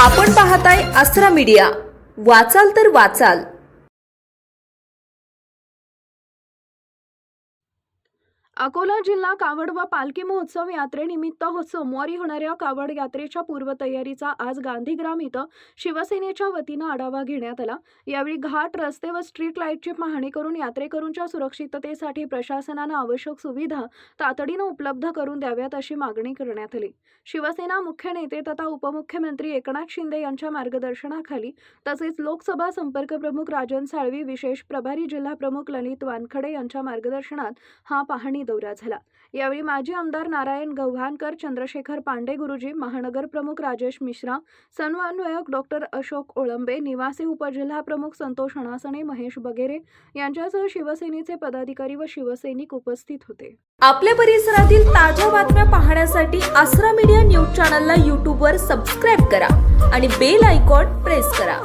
आपण पाहताय आसरा मीडिया, वाचाल तर वाचाल। अकोला जिल्हा कावड व पालखी महोत्सव यात्रेनिमित्त सोमवारी होणाऱ्या कावड यात्रेच्या पूर्वतयारीचा आज गांधीग्राम इथं शिवसेनेच्या वतीनं आढावा घेण्यात आला। यावेळी घाट, रस्ते व स्ट्रीट लाईटची पाहणी करून यात्रेकरूंच्या सुरक्षिततेसाठी प्रशासनानं आवश्यक सुविधा तातडीनं उपलब्ध करून द्याव्यात अशी मागणी करण्यात आली। शिवसेना मुख्य नेते तथा उपमुख्यमंत्री एकनाथ शिंदे यांच्या मार्गदर्शनाखाली तसेच लोकसभा संपर्क प्रमुख राजन साळवी, विशेष प्रभारी जिल्हा प्रमुख ललित वानखडे यांच्या मार्गदर्शनात हा पाहणी दौरा झाला। यावेळी माजी आमदार नारायण गव्हाणकर, चंद्रशेखर पांडे गुरुजी, महानगर प्रमुख राजेश मिश्रा, समन्वयक डॉक्टर अशोक ओळंबे, निवासी उपजिल्हा प्रमुख संतोष अणासणे, महेश बगेरे यांच्यासह शिवसेनेचे पदाधिकारी व शिवसैनिक उपस्थित होते। आपल्या परिसरातील ताज्या बातम्या पाहण्यासाठी आसरा मीडिया न्यूज चॅनलला YouTube वर सबस्क्राइब करा आणि बेल आयकॉन प्रेस करा।